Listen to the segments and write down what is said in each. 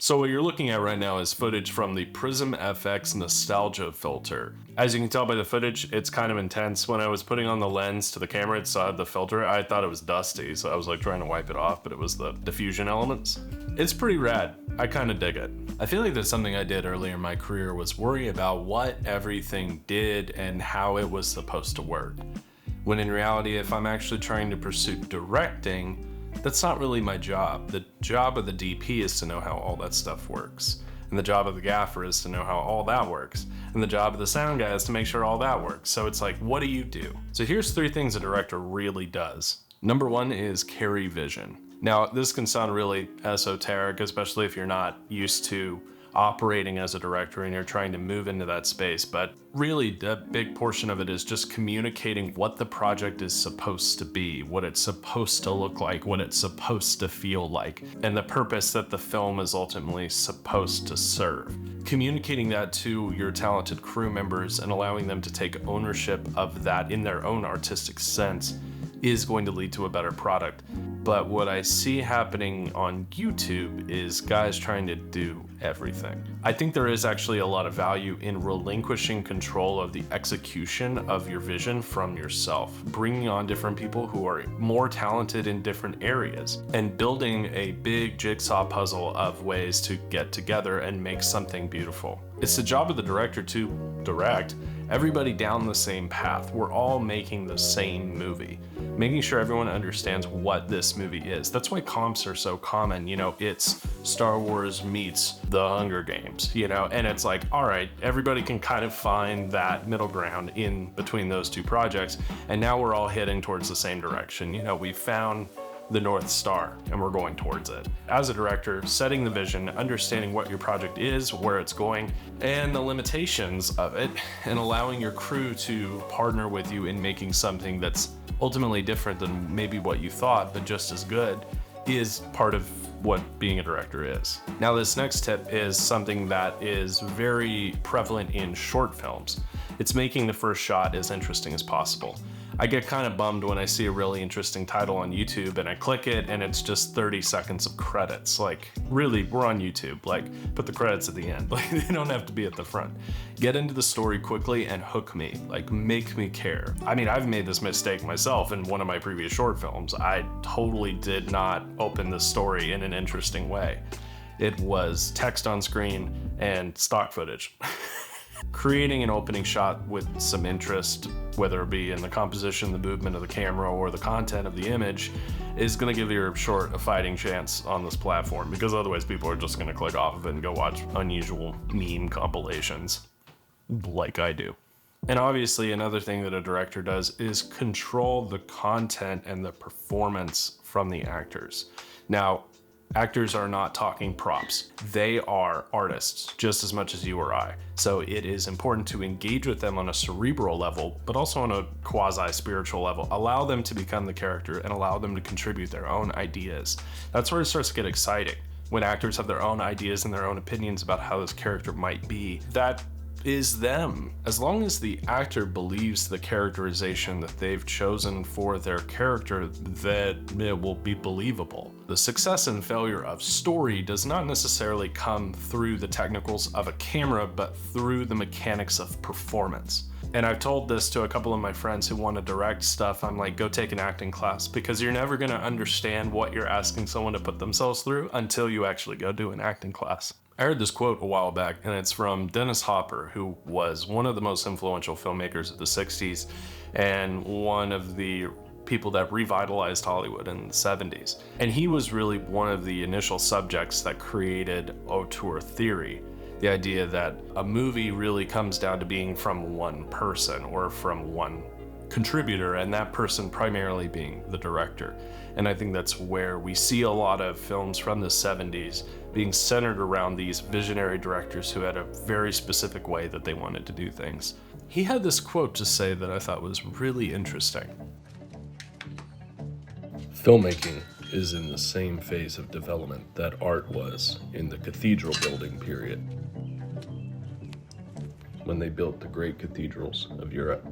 So what you're looking at right now is footage from the Prism FX Nostalgia filter. As you can tell by the footage, it's kind of intense. When I was putting on the lens to the camera inside the filter, I thought it was dusty, so I was like trying to wipe it off, but it was the diffusion elements. It's pretty rad. I kind of dig it. I feel like that's something I did earlier in my career, was worry about what everything did and how it was supposed to work. When in reality, if I'm actually trying to pursue directing, that's not really my job. The job of the DP is to know how all that stuff works. And the job of the gaffer is to know how all that works. And the job of the sound guy is to make sure all that works. So it's like, what do you do? So here's 3 things a director really does. Number 1 is carry vision. Now, this can sound really esoteric, especially if you're not used to operating as a director and you're trying to move into that space, but really the big portion of it is just communicating what the project is supposed to be, what it's supposed to look like, what it's supposed to feel like, and the purpose that the film is ultimately supposed to serve. Communicating that to your talented crew members and allowing them to take ownership of that in their own artistic sense is going to lead to a better product. But what I see happening on YouTube is guys trying to do everything. I think there is actually a lot of value in relinquishing control of the execution of your vision from yourself, bringing on different people who are more talented in different areas, and building a big jigsaw puzzle of ways to get together and make something beautiful. It's the job of the director to direct everybody down the same path. We're all making the same movie, making sure everyone understands what this movie is. That's why comps are so common. You know, it's Star Wars meets The Hunger Games, you know, and it's like, all right, everybody can kind of find that middle ground in between those 2 projects. And now we're all heading towards the same direction. You know, we found the North Star and we're going towards it. As a director, setting the vision, understanding what your project is, where it's going, and the limitations of it, and allowing your crew to partner with you in making something that's ultimately different than maybe what you thought, but just as good, is part of what being a director is. Now, this next tip is something that is very prevalent in short films. It's making the first shot as interesting as possible. I get kind of bummed when I see a really interesting title on YouTube and I click it and it's just 30 seconds of credits. Like, really, we're on YouTube. Like, put the credits at the end. Like, they don't have to be at the front. Get into the story quickly and hook me. Like, make me care. I mean, I've made this mistake myself in one of my previous short films. I totally did not open the story in an interesting way. It was text on screen and stock footage. Creating an opening shot with some interest, whether it be in the composition, the movement of the camera, or the content of the image, is going to give your short a fighting chance on this platform, because otherwise people are just going to click off of it and go watch unusual meme compilations like I do. And obviously another thing that a director does is control the content and the performance from the actors. Now, actors are not talking props. They are artists just as much as you or I. So it is important to engage with them on a cerebral level, but also on a quasi-spiritual level. Allow them to become the character and allow them to contribute their own ideas. That's where it starts to get exciting. When actors have their own ideas and their own opinions about how this character might be, that is them. As long as the actor believes the characterization that they've chosen for their character, that it will be believable. The success and failure of story does not necessarily come through the technicals of a camera, but through the mechanics of performance. And I've told this to a couple of my friends who want to direct stuff. I'm like, go take an acting class, because you're never going to understand what you're asking someone to put themselves through until you actually go do an acting class. I heard this quote a while back, and it's from Dennis Hopper, who was one of the most influential filmmakers of the 60s and one of the people that revitalized Hollywood in the 70s. And he was really one of the initial subjects that created auteur theory, the idea that a movie really comes down to being from one person or from one contributor, and that person primarily being the director. And I think that's where we see a lot of films from the 70s being centered around these visionary directors who had a very specific way that they wanted to do things. He had this quote to say that I thought was really interesting. Filmmaking is in the same phase of development that art was in the cathedral building period, when they built the great cathedrals of Europe,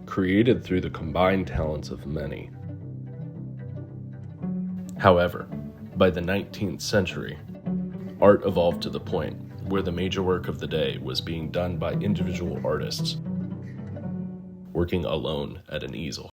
created through the combined talents of many. However, by the 19th century, Art evolved to the point where the major work of the day was being done by individual artists, working alone at an easel.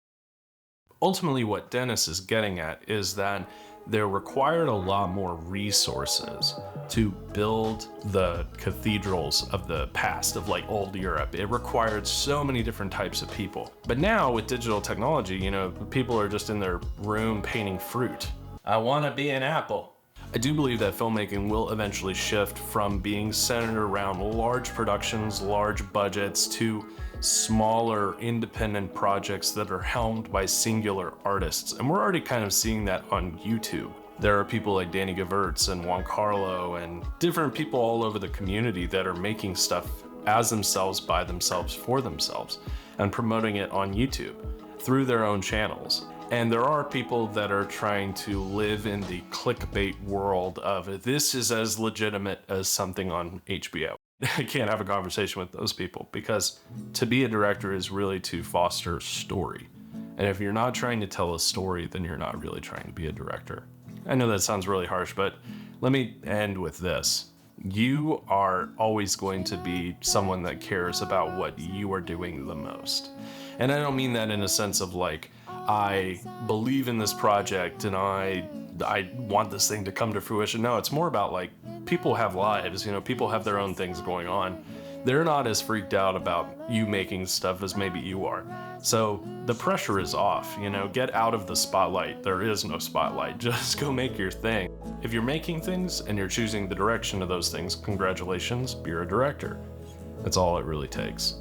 Ultimately, what Dennis is getting at is that there required a lot more resources to build the cathedrals of the past, of like old Europe. It required so many different types of people. But now with digital technology, you know, people are just in their room painting fruit. I want to be an apple. I do believe that filmmaking will eventually shift from being centered around large productions, large budgets, to smaller independent projects that are helmed by singular artists. And we're already kind of seeing that on YouTube. There are people like Danny Gavertz and Juan Carlo and different people all over the community that are making stuff as themselves, by themselves, for themselves, and promoting it on YouTube through their own channels. And there are people that are trying to live in the clickbait world of this is as legitimate as something on HBO. I can't have a conversation with those people, because to be a director is really to foster story. And if you're not trying to tell a story, then you're not really trying to be a director. I know that sounds really harsh, but let me end with this. You are always going to be someone that cares about what you are doing the most. And I don't mean that in a sense of like, I believe in this project and I want this thing to come to fruition. No, it's more about like, people have lives, you know, people have their own things going on. They're not as freaked out about you making stuff as maybe you are. So the pressure is off, you know, get out of the spotlight. There is no spotlight, just go make your thing. If you're making things and you're choosing the direction of those things, congratulations, you're a director. That's all it really takes.